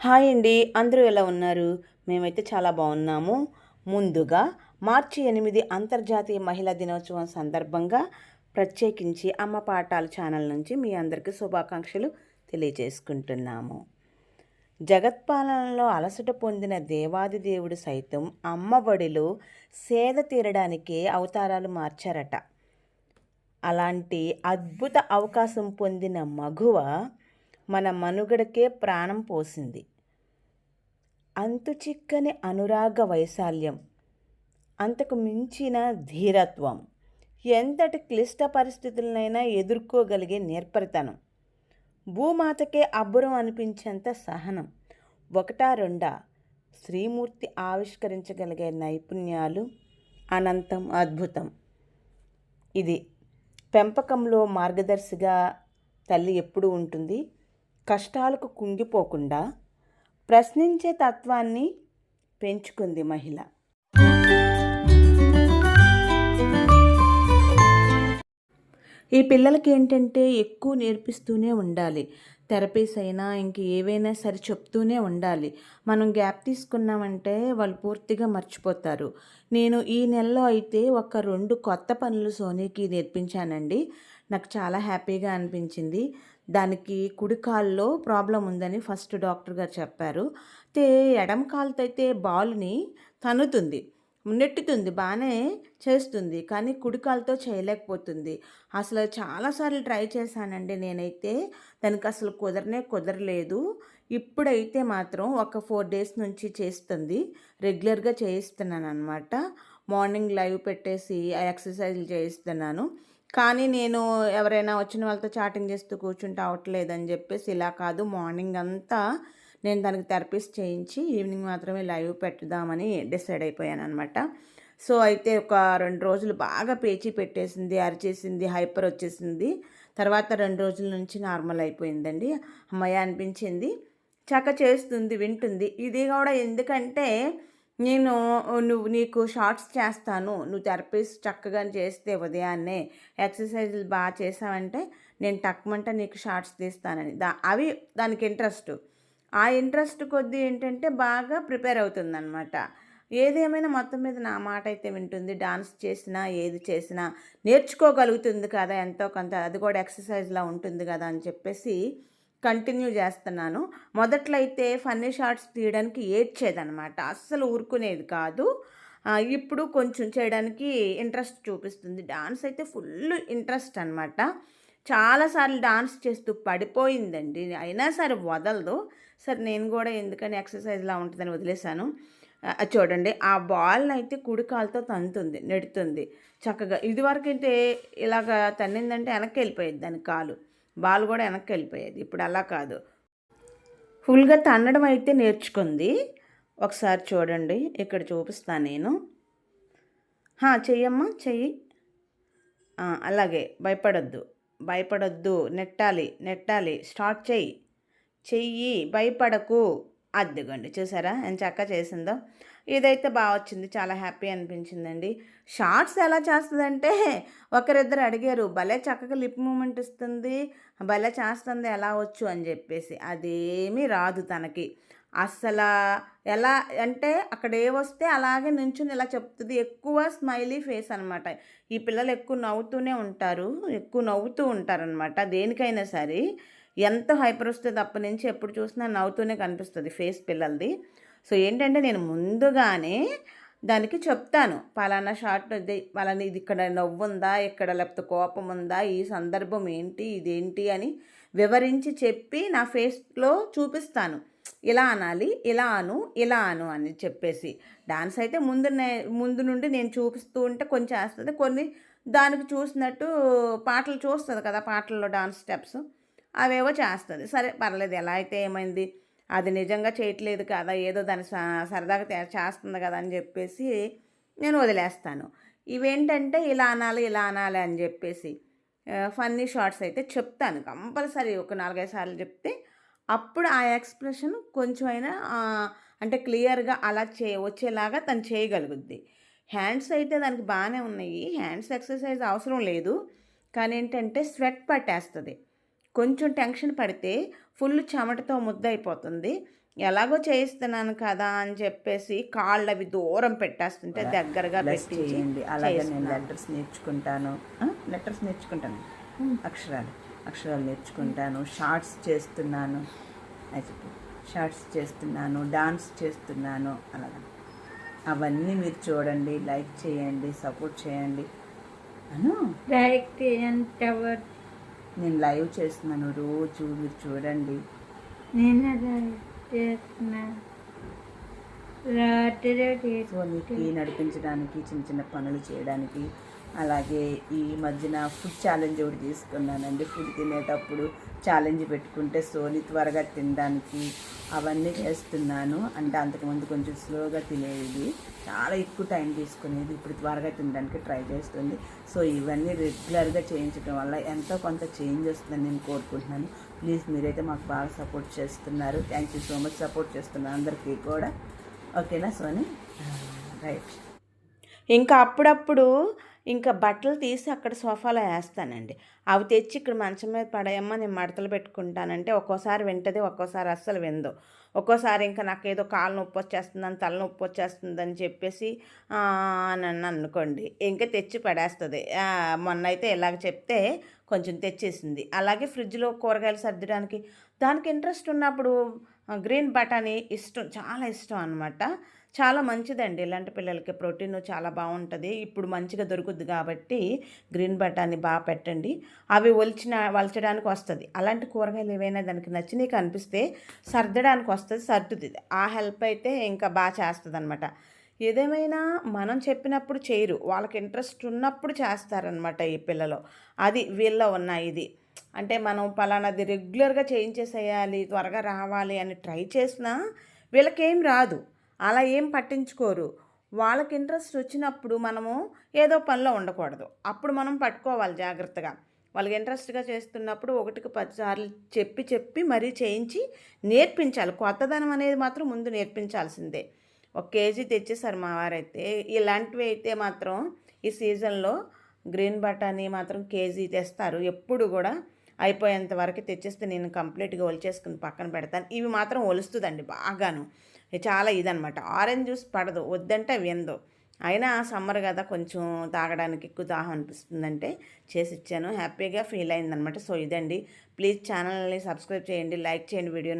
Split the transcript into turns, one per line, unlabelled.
Hi అండి. అందరూ ఎలా ఉన్నారు? మేమైతే చాలా బాగున్నాము. ముందుగా మార్చి 8 అంతర్జాతీయ మహిళా దినోత్సవం సందర్భంగా ప్రత్యేకించి అమ్మ పాఠాలు ఛానల్ నుంచి మీ అందరికీ శుభాకాంక్షలు తెలియజేసుకుంటున్నాము. జగత్పాలనలో అలసట పొందిన దేవాది దేవుడు సైతం అమ్మఒడిలో సేద తీరడానికే అవతారాలు మార్చారట. అలాంటి అద్భుత అవకాశం పొందిన మగువ మన మనుగడకే ప్రాణం పోసింది. అంతుచిక్కని అనురాగ వైశాల్యం, అంతకు మించిన ధీరత్వం, ఎంతటి క్లిష్ట పరిస్థితులనైనా ఎదుర్కోగలిగే నేర్పరితనం, భూమాతకే అబ్బురం అనిపించేంత సహనం, ఒకటా రెండా శ్రీమూర్తి ఆవిష్కరించగలిగే నైపుణ్యాలు అనంతం, అద్భుతం. ఇది పెంపకంలో మార్గదర్శిగా తల్లి ఎప్పుడూ ఉంటుంది. కష్టాలకు కుంగిపోకుండా ప్రశ్నించే తత్వాన్ని పెంచుకుంది మహిళ. ఈ పిల్లలకి ఏంటంటే ఎక్కువ నేర్పిస్తూనే ఉండాలి. థెరపీస్ అయినా ఇంక ఏవైనా సరే చెప్తూనే ఉండాలి. మనం గ్యాప్ తీసుకున్నామంటే వాళ్ళు పూర్తిగా మర్చిపోతారు. నేను ఈ నెలలో అయితే ఒక 2 కొత్త పనులు సోనీకి నేర్పించానండి. నాకు చాలా హ్యాపీగా అనిపించింది. దానికి కుడి కాల్లో ప్రాబ్లం ఉందని ఫస్ట్ డాక్టర్ గారు చెప్పారు. అయితే ఎడమ కాలుతో అయితే బాల్ని తన్నుతుంది, నెట్టుతుంది, బాగానే చేస్తుంది. కానీ కుడి కాలుతో చేయలేకపోతుంది. అసలు చాలాసార్లు ట్రై చేశానండి నేనైతే. దానికి అసలు కుదరలేదు. ఇప్పుడైతే మాత్రం ఒక 4 డేస్ నుంచి చేస్తుంది. రెగ్యులర్గా చేయిస్తున్నానమాట. మార్నింగ్ లైవ్ పెట్టేసి ఆ ఎక్సర్సైజ్లు చేయిస్తున్నాను. కానీ నేను ఎవరైనా వచ్చిన వాళ్ళతో చాటింగ్ చేస్తూ కూర్చుంటే అవ్వట్లేదని చెప్పేసి ఇలా కాదు, మార్నింగ్ అంతా నేను దానికి థెరపీస్ చేయించి ఈవినింగ్ మాత్రమే లైవ్ పెట్టుదామని డిసైడ్ అయిపోయాను అనమాట. సో అయితే ఒక 2 రోజులు బాగా పేచీ పెట్టేసింది, అరిచేసింది, హైపర్ వచ్చేసింది. తర్వాత 2 రోజుల నుంచి నార్మల్ అయిపోయిందండి. అమ్మయ్య అనిపించింది. చేస్తుంది, వింటుంది. ఇది కూడా ఎందుకంటే నేను నీకు షార్ట్స్ చేస్తాను, నువ్వు థెరపీస్ చక్కగా చేస్తే ఉదయాన్నే ఎక్సర్సైజులు బాగా చేసావంటే నేను టక్మంటే నీకు షార్ట్స్ తీస్తానని అవి దానికి ఇంట్రెస్ట్. ఆ ఇంట్రెస్ట్ కొద్దీ ఏంటంటే బాగా ప్రిపేర్ అవుతుందన్నమాట. ఏదేమైనా మొత్తం మీద నా మాట అయితే వింటుంది. డాన్స్ చేసినా ఏది చేసినా నేర్చుకోగలుగుతుంది కదా ఎంతో కొంత, అది కూడా ఎక్సర్సైజ్లా ఉంటుంది కదా అని చెప్పేసి కంటిన్యూ చేస్తున్నాను. మొదట్లో అయితే ఫన్నీ షార్ట్స్ తీయడానికి ఏడ్చేదనమాట, అస్సలు ఊరుకునేది కాదు. ఇప్పుడు కొంచెం చేయడానికి ఇంట్రెస్ట్ చూపిస్తుంది. డాన్స్ అయితే ఫుల్ ఇంట్రెస్ట్ అనమాట. చాలాసార్లు డాన్స్ చేస్తూ పడిపోయిందండి, అయినా సరే వదలదు. సరే నేను కూడా ఎందుకని ఎక్సర్సైజ్లా ఉంటుందని వదిలేశాను. చూడండి, ఆ బాల్ని అయితే కుడి కాలుతో తంతుంది, నెడుతుంది చక్కగా. ఇదివరకైతే ఇలాగ తన్నిందంటే వెనక్కి వెళ్ళిపోయేది దాని కాలు, బాల్ కూడా వెనక్కి వెళ్ళిపోయేది. ఇప్పుడు అలా కాదు, ఫుల్గా తన్నడం అయితే నేర్చుకుంది. ఒకసారి చూడండి, ఇక్కడ చూపిస్తాను నేను. చెయ్యమ్మా, చెయ్యి. అలాగే భయపడొద్దు, నెట్టాలి, స్టార్ట్ చెయ్యి, భయపడకు. అద్దుగండి, చూసారా ఎంత చక్కగా చేసిందో. ఇదైతే బాగా వచ్చింది, చాలా హ్యాపీ అనిపించిందండి. షార్ట్స్ ఎలా చేస్తుందంటే ఒకరిద్దరు అడిగారు, భలే చక్కగా లిప్ మూమెంట్ ఇస్తుంది, భలే చేస్తుంది, ఎలా వచ్చు అని చెప్పేసి. అదేమీ రాదు తనకి అస్సలు. ఎలా అంటే అక్కడ ఏ వస్తే అలాగే నుంచుని ఇలా చెప్తుంది. ఎక్కువ స్మైలీ ఫేస్ అనమాట. ఈ పిల్లలు ఎక్కువ నవ్వుతూ ఉంటారనమాట. దేనికైనా సరే ఎంత హైపర్ వస్తే అప్పటి నుంచి ఎప్పుడు చూసినా నవ్వుతూనే కనిపిస్తుంది ఫేస్ పిల్లలది. సో ఏంటంటే నేను ముందుగానే దానికి చెప్తాను, పలానా షార్ట్ పలానా ఇది, ఇక్కడ నవ్వు ఉందా, ఇక్కడ లేకపోతే కోపం ఉందా, ఈ సందర్భం ఏంటి, ఇదేంటి అని వివరించి చెప్పి నా ఫేస్లో చూపిస్తాను. ఇలా అనాలి, ఇలా అను అని చెప్పేసి. డాన్స్ అయితే ముందు నుండి నేను చూపిస్తూ ఉంటే కొంచెం వేస్తుంది, కొన్ని దానికి చూసినట్టు పాటలు చూస్తుంది కదా, పాటల్లో డాన్స్ స్టెప్స్ అవేవో చేస్తుంది. సరే పర్లేదు, ఎలా అయితే ఏమైంది, అది నిజంగా చేయట్లేదు కదా, ఏదో దాన్ని సరదాగా చేస్తుంది కదా అని చెప్పేసి నేను వదిలేస్తాను. ఇవేంటంటే ఇలా అనాలి అని చెప్పేసి ఫన్నీ షార్ట్స్ అయితే చెప్తాను కంపల్సరీ. ఒక 4-5 సార్లు చెప్తే అప్పుడు ఆ ఎక్స్ప్రెషన్ కొంచెమైనా అంటే క్లియర్గా అలా వచ్చేలాగా తను చేయగలుగుద్ది. హ్యాండ్స్ అయితే దానికి బాగానే ఉన్నాయి, హ్యాండ్స్ ఎక్సర్సైజ్ అవసరం లేదు. కానీ ఏంటంటే స్వెట్ పట్టేస్తుంది, కొంచెం టెన్షన్ పడితే ఫుల్ చెమటతో ముద్దయిపోతుంది. ఎలాగో చేయిస్తున్నాను కదా అని చెప్పేసి కాళ్ళు అవి దూరం పెట్టేస్తుంటే దగ్గరగా పెట్టించి
చేయండి. అలాగే నేను లెటర్స్ నేర్చుకుంటాను, అక్షరాలు నేర్చుకుంటాను, షార్ట్స్ చేస్తున్నాను, డాన్స్ చేస్తున్నాను. అలాగా అవన్నీ మీరు చూడండి, లైక్ చేయండి, సపోర్ట్ చేయండి. నేను లైవ్ చేస్తున్నాను రోజు, మీరు చూడండి. సోనీకి నడిపించడానికి, చిన్న చిన్న పనులు చేయడానికి. అలాగే ఈ మధ్యన ఫుడ్ ఛాలెంజ్ ఒకటి తీసుకున్నానండి. ఫుడ్ తినేటప్పుడు ఛాలెంజ్ పెట్టుకుంటే సోనీ త్వరగా తినడానికి అవన్నీ చేస్తున్నాను. అంటే అంతకుముందు కొంచెం స్లోగా తినేది, చాలా ఎక్కువ టైం తీసుకునేది, ఇప్పుడు త్వరగా తినడానికి ట్రై చేస్తుంది. సో ఇవన్నీ రెగ్యులర్గా చేయించడం వల్ల ఎంతో కొంత చేంజ్ వస్తుందని నేను కోరుకుంటున్నాను. ప్లీజ్ మీరైతే మాకు బాగా సపోర్ట్ చేస్తున్నారు. Thank you so much. Support చేస్తున్నారు అందరికీ కూడా. ఓకేనా సోనీ? రైట్.
ఇంకా అప్పుడప్పుడు ఇంకా బట్టలు తీసి అక్కడ సోఫాలో వేస్తానండి. అవి తెచ్చి ఇక్కడ మంచం మీద పడేయమ్మా, నేను మడతలు పెట్టుకుంటానంటే ఒక్కోసారి వింటది, ఒక్కోసారి అస్సలు వినదు. ఒక్కోసారి ఇంకా నాకేదో కాలు నొప్పి వచ్చేస్తుందని, తలనొప్పి వచ్చేస్తుందని చెప్పేసి నన్ను అనుకోండి ఇంకా తెచ్చి పడేస్తుంది. మొన్న అయితే ఇలాగ చెప్తే కొంచెం తెచ్చేసింది. అలాగే ఫ్రిడ్జ్లో కూరగాయలు సర్దడానికి దానికి ఇంట్రెస్ట్ ఉన్నప్పుడు గ్రీన్ బటానీ ఇష్టం, చాలా ఇష్టం అనమాట. చాలా మంచిదండి ఇలాంటి పిల్లలకి, ప్రోటీన్ చాలా బాగుంటుంది. ఇప్పుడు మంచిగా దొరుకుద్ది కాబట్టి గ్రీన్ బటానీ బాగా పెట్టండి. అవి వలచడానికి వస్తుంది. అలాంటి కూరగాయలు ఏవైనా దానికి నచ్చినవి కనిపిస్తే సర్దడానికి వస్తుంది, సర్దుతుంది. ఆ హెల్ప్ అయితే ఇంకా బాగా చేస్తుంది అనమాట. ఏదేమైనా మనం చెప్పినప్పుడు చేయరు, వాళ్ళకి ఇంట్రెస్ట్ ఉన్నప్పుడు చేస్తారనమాట ఈ పిల్లలు. అది వీళ్ళలో ఉన్న ఇది. అంటే మనం పలానాది రెగ్యులర్గా చేయించేసేయాలి, త్వరగా రావాలి అని ట్రై చేసినా వీళ్ళకేం రాదు, అలా ఏం పట్టించుకోరు. వాళ్ళకి ఇంట్రెస్ట్ వచ్చినప్పుడు మనము ఏదో పనిలో ఉండకూడదు, అప్పుడు మనం పట్టుకోవాలి జాగ్రత్తగా. వాళ్ళకి ఇంట్రెస్ట్గా చేస్తున్నప్పుడు 1కి 10 సార్లు చెప్పి మరీ చేయించి నేర్పించాలి. కొత్తదనం అనేది మాత్రం ముందు నేర్పించాల్సిందే. 1 కేజీ తెచ్చేసారు మా వారైతే. ఇలాంటివి అయితే మాత్రం ఈ సీజన్లో గ్రీన్ బటానీ మాత్రం కేజీ తెస్తారు. ఎప్పుడు కూడా అయిపోయేంత వరకు తెచ్చేస్తే నేను కంప్లీట్గా ఒలిచేసుకుని పక్కన పెడతాను. ఇవి మాత్రం ఒలుస్తుందండి బాగాను, చాలా ఇదనమాట. ఆరెంజ్ జ్యూస్ పడదు, వద్దంటే విందు. అయినా సమ్మర్ కదా, కొంచెం తాగడానికి ఎక్కువ దాహం అనిపిస్తుందంటే చేసి ఇచ్చాను. హ్యాపీగా ఫీల్ అయిందనమాట. సో ఇదండి. ప్లీజ్ ఛానల్ని సబ్స్క్రైబ్ చేయండి, లైక్ చేయండి, వీడియో